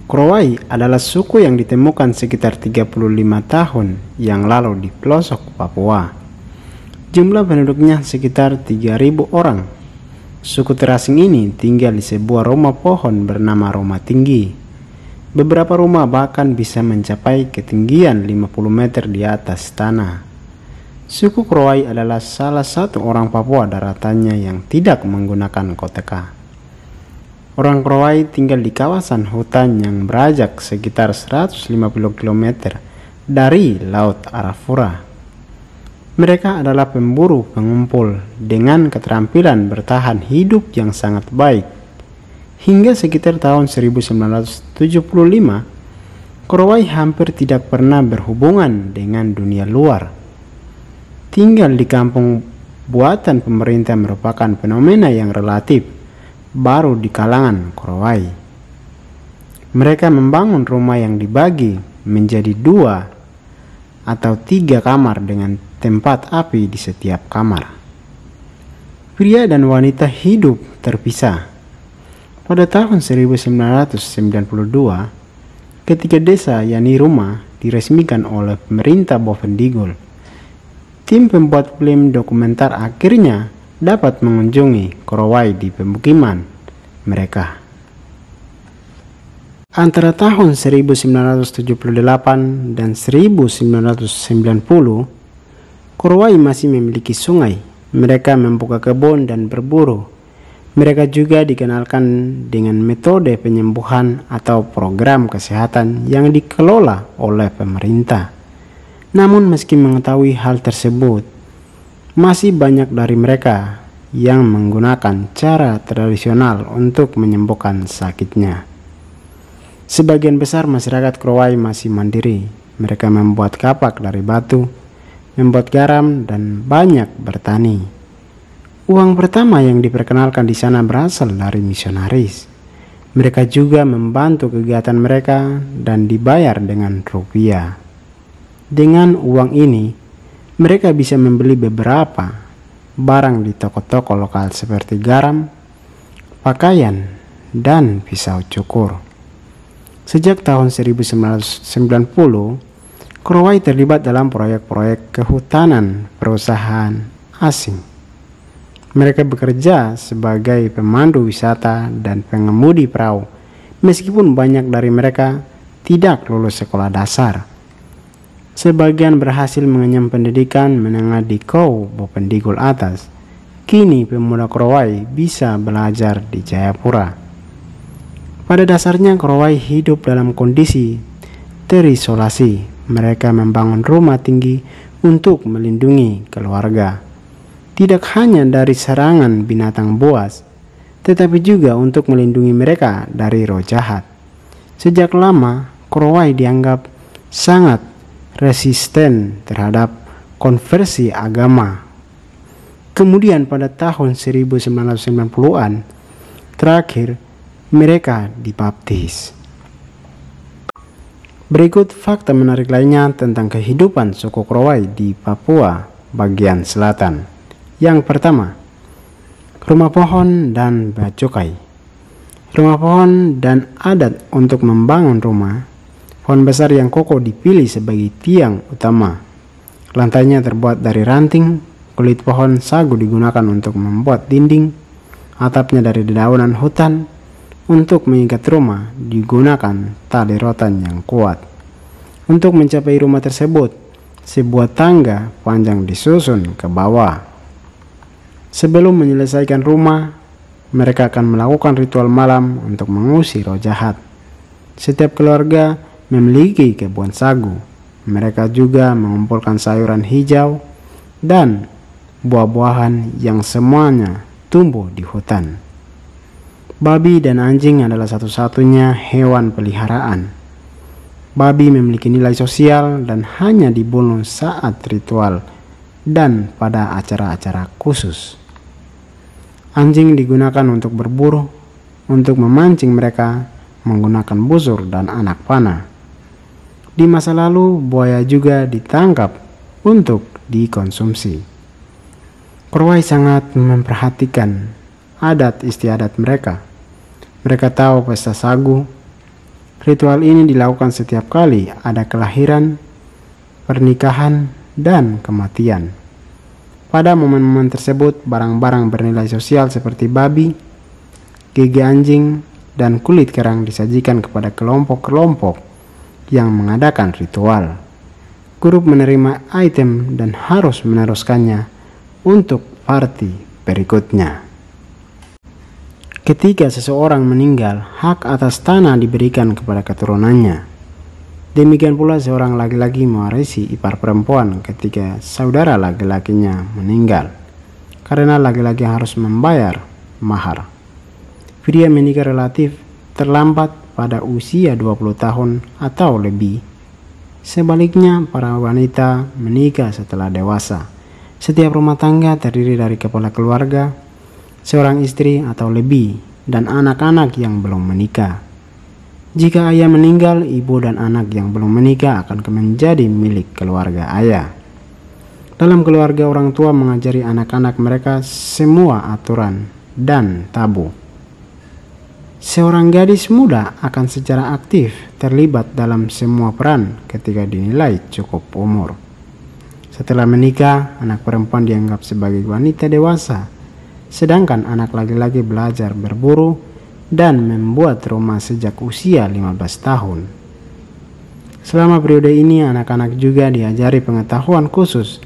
Korowai adalah suku yang ditemukan sekitar 35 tahun yang lalu di pelosok Papua. Jumlah penduduknya sekitar 3.000 orang. Suku terasing ini tinggal di sebuah rumah pohon bernama rumah tinggi. Beberapa rumah bahkan bisa mencapai ketinggian 50 meter di atas tanah. Suku Korowai adalah salah satu orang Papua daratannya yang tidak menggunakan koteka. Orang Korowai tinggal di kawasan hutan yang berjarak sekitar 150 km dari Laut Arafura. Mereka adalah pemburu pengumpul dengan keterampilan bertahan hidup yang sangat baik. Hingga sekitar tahun 1975, Korowai hampir tidak pernah berhubungan dengan dunia luar. Tinggal di kampung buatan pemerintah merupakan fenomena yang relatif baru di kalangan Korowai. Mereka membangun rumah yang dibagi menjadi 2 atau 3 kamar dengan tempat api di setiap kamar. Pria dan wanita hidup terpisah. Pada tahun 1992, ketika desa Yaniruma diresmikan oleh pemerintah Bovendigul, tim pembuat film dokumenter akhirnya dapat mengunjungi Korowai di pemukiman mereka. Antara tahun 1978 dan 1990, Korowai masih memiliki sungai. Mereka membuka kebun dan berburu. Mereka juga dikenalkan dengan metode penyembuhan atau program kesehatan yang dikelola oleh pemerintah. Namun meski mengetahui hal tersebut, masih banyak dari mereka yang menggunakan cara tradisional untuk menyembuhkan sakitnya. Sebagian besar masyarakat Korowai masih mandiri. Mereka membuat kapak dari batu, membuat garam, dan banyak bertani. Uang pertama yang diperkenalkan di sana berasal dari misionaris. Mereka juga membantu kegiatan mereka dan dibayar dengan rupiah. Dengan uang ini, mereka bisa membeli beberapa barang di toko-toko lokal seperti garam, pakaian, dan pisau cukur. Sejak tahun 1990, Korowai terlibat dalam proyek-proyek kehutanan perusahaan asing. Mereka bekerja sebagai pemandu wisata dan pengemudi perahu, meskipun banyak dari mereka tidak lulus sekolah dasar. Sebagian berhasil mengenyam pendidikan menengah di Kou Bovendigul atas. Kini pemuda Korowai bisa belajar di Jayapura. Pada dasarnya Korowai hidup dalam kondisi terisolasi. Mereka membangun rumah tinggi untuk melindungi keluarga. Tidak hanya dari serangan binatang buas, tetapi juga untuk melindungi mereka dari roh jahat. Sejak lama, Korowai dianggap sangat resisten terhadap konversi agama. Kemudian pada tahun 1990-an, terakhir mereka dibaptis. Berikut fakta menarik lainnya tentang kehidupan suku Korowai di Papua bagian selatan. Yang pertama, rumah pohon dan bacokai. Rumah pohon dan adat untuk membangun rumah. Pohon besar yang kokoh dipilih sebagai tiang utama. Lantainya terbuat dari ranting, kulit pohon sagu digunakan untuk membuat dinding, atapnya dari dedaunan hutan. Untuk mengikat rumah digunakan tali rotan yang kuat. Untuk mencapai rumah tersebut, sebuah tangga panjang disusun ke bawah. Sebelum menyelesaikan rumah, mereka akan melakukan ritual malam untuk mengusir roh jahat. Setiap keluarga memiliki kebun sagu. Mereka juga mengumpulkan sayuran hijau dan buah-buahan yang semuanya tumbuh di hutan. Babi dan anjing adalah satu-satunya hewan peliharaan. Babi memiliki nilai sosial dan hanya dibunuh saat ritual dan pada acara-acara khusus. Anjing digunakan untuk berburu, untuk memancing mereka menggunakan busur dan anak panah. Di masa lalu, buaya juga ditangkap untuk dikonsumsi. Korowai sangat memperhatikan adat istiadat mereka. Mereka tahu pesta sagu. Ritual ini dilakukan setiap kali ada kelahiran, pernikahan, dan kematian. Pada momen-momen tersebut, barang-barang bernilai sosial seperti babi, gigi anjing, dan kulit kerang disajikan kepada kelompok-kelompok yang mengadakan ritual. Grup menerima item dan harus meneruskannya untuk party berikutnya. Ketika seseorang meninggal, hak atas tanah diberikan kepada keturunannya. Demikian pula seorang laki-laki mewarisi ipar perempuan ketika saudara laki-lakinya meninggal, karena laki-laki harus membayar mahar. Pria menikah relatif terlambat pada usia 20 tahun atau lebih. Sebaliknya, para wanita menikah setelah dewasa. Setiap rumah tangga terdiri dari kepala keluarga, seorang istri atau lebih, dan anak-anak yang belum menikah. Jika ayah meninggal, ibu dan anak yang belum menikah akan menjadi milik keluarga ayah. Dalam keluarga, orang tua mengajari anak-anak mereka semua aturan dan tabu. Seorang gadis muda akan secara aktif terlibat dalam semua peran ketika dinilai cukup umur. Setelah menikah, anak perempuan dianggap sebagai wanita dewasa, sedangkan anak laki-laki belajar berburu dan membuat rumah sejak usia 15 tahun. Selama periode ini, anak-anak juga diajari pengetahuan khusus,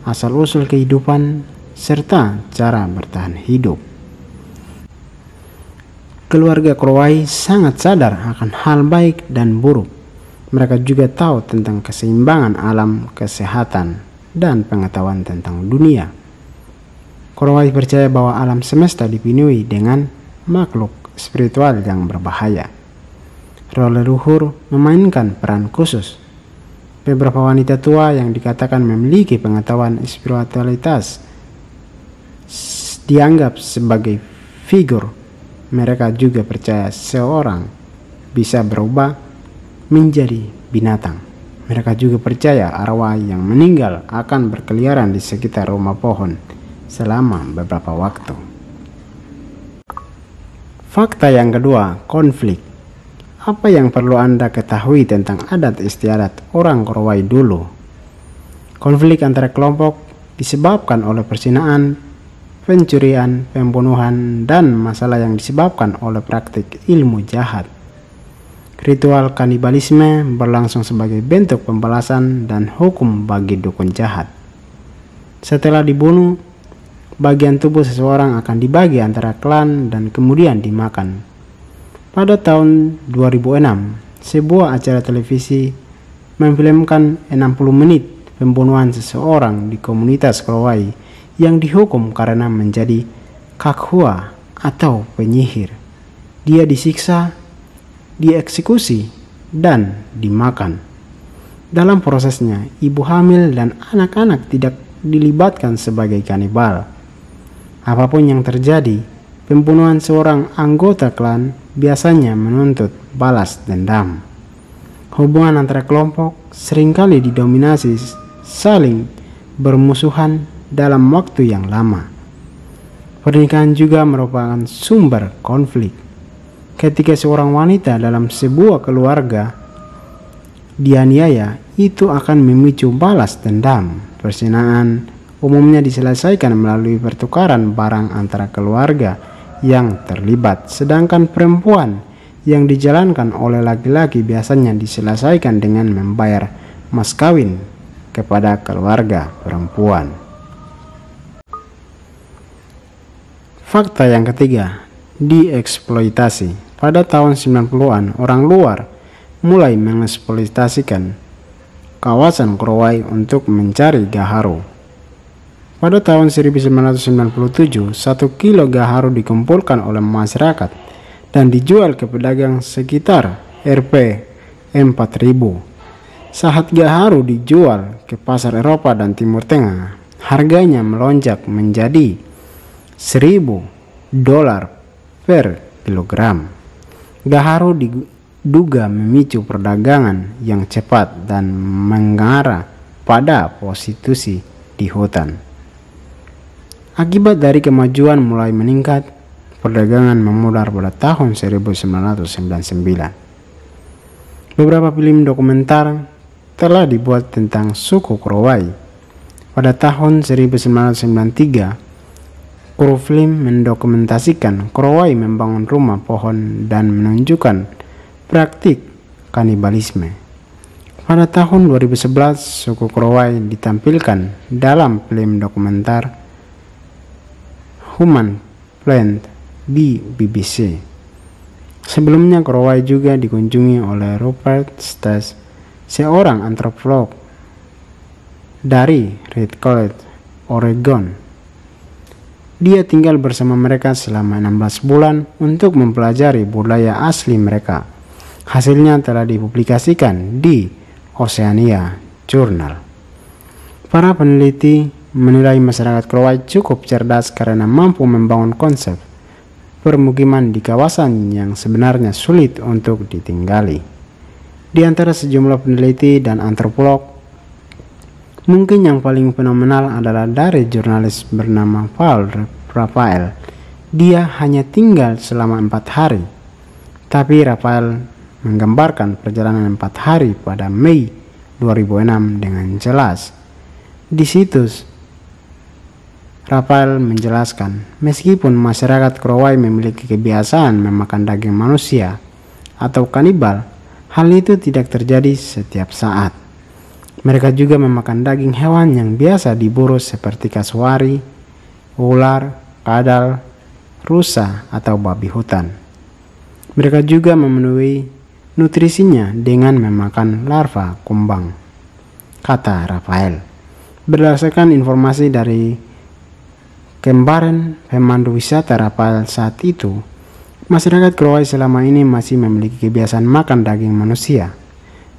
asal-usul kehidupan, serta cara bertahan hidup. Keluarga Korowai sangat sadar akan hal baik dan buruk. Mereka juga tahu tentang keseimbangan alam, kesehatan, dan pengetahuan tentang dunia. Korowai percaya bahwa alam semesta dipenuhi dengan makhluk spiritual yang berbahaya. Roh leluhur memainkan peran khusus. Beberapa wanita tua yang dikatakan memiliki pengetahuan spiritualitas dianggap sebagai figur. Mereka juga percaya seorang bisa berubah menjadi binatang. Mereka juga percaya arwah yang meninggal akan berkeliaran di sekitar rumah pohon selama beberapa waktu. Fakta yang kedua, konflik. Apa yang perlu Anda ketahui tentang adat istiadat orang Korowai dulu? Konflik antara kelompok disebabkan oleh perzinaan, pencurian, pembunuhan, dan masalah yang disebabkan oleh praktik ilmu jahat. Ritual kanibalisme berlangsung sebagai bentuk pembalasan dan hukum bagi dukun jahat. Setelah dibunuh, bagian tubuh seseorang akan dibagi antara klan dan kemudian dimakan. Pada tahun 2006, sebuah acara televisi memfilmkan 60 menit pembunuhan seseorang di komunitas Korowai yang dihukum karena menjadi kakhua atau penyihir. Dia disiksa, dieksekusi, dan dimakan. Dalam prosesnya, ibu hamil dan anak-anak tidak dilibatkan sebagai kanibal. Apapun yang terjadi, pembunuhan seorang anggota klan biasanya menuntut balas dendam. Hubungan antara kelompok seringkali didominasi saling bermusuhan dalam waktu yang lama. Pernikahan juga merupakan sumber konflik. Ketika seorang wanita dalam sebuah keluarga dianiaya, itu akan memicu balas dendam. Perzinahan umumnya diselesaikan melalui pertukaran barang antara keluarga yang terlibat, sedangkan perempuan yang dijalankan oleh laki-laki biasanya diselesaikan dengan membayar mas kawin kepada keluarga perempuan. Fakta yang ketiga, dieksploitasi. Pada tahun 90-an, orang luar mulai mengeksploitasikan kawasan Korowai untuk mencari gaharu. Pada tahun 1997, 1 kilo gaharu dikumpulkan oleh masyarakat dan dijual ke pedagang sekitar RP 4.000. Saat gaharu dijual ke pasar Eropa dan Timur Tengah, harganya melonjak menjadi $1.000 per kilogram. Gaharu diduga memicu perdagangan yang cepat dan mengarah pada prostitusi di hutan. Akibat dari kemajuan mulai meningkat, perdagangan memudar pada tahun 1999. Beberapa film dokumenter telah dibuat tentang suku Korowai. Pada tahun 1993, kru film mendokumentasikan Korowai membangun rumah pohon dan menunjukkan praktik kanibalisme. Pada tahun 2011, suku Korowai ditampilkan dalam film dokumenter Human Plant di BBC. Sebelumnya Korowai juga dikunjungi oleh Rupert Stes, seorang antropolog dari Red College, Oregon. Dia tinggal bersama mereka selama 16 bulan untuk mempelajari budaya asli mereka. Hasilnya telah dipublikasikan di Oceania Journal. Para peneliti menilai masyarakat Korowai cukup cerdas karena mampu membangun konsep permukiman di kawasan yang sebenarnya sulit untuk ditinggali. Di antara sejumlah peneliti dan antropolog, mungkin yang paling fenomenal adalah dari jurnalis bernama Paul Raphael. Dia hanya tinggal selama 4 hari, tapi Raphael menggambarkan perjalanan 4 hari pada Mei 2006 dengan jelas. Di situs, Raphael menjelaskan, meskipun masyarakat Korowai memiliki kebiasaan memakan daging manusia atau kanibal, hal itu tidak terjadi setiap saat. Mereka juga memakan daging hewan yang biasa diburu seperti kasuari, ular, kadal, rusa, atau babi hutan. Mereka juga memenuhi nutrisinya dengan memakan larva kumbang, kata Raphael. Berdasarkan informasi dari kembaran pemandu wisata Raphael saat itu, masyarakat Korowai selama ini masih memiliki kebiasaan makan daging manusia.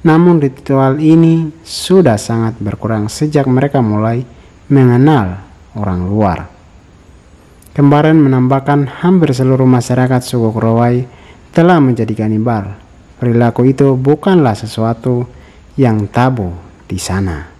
Namun ritual ini sudah sangat berkurang sejak mereka mulai mengenal orang luar. Kembaran menambahkan hampir seluruh masyarakat suku Korowai telah menjadi kanibal. Perilaku itu bukanlah sesuatu yang tabu di sana.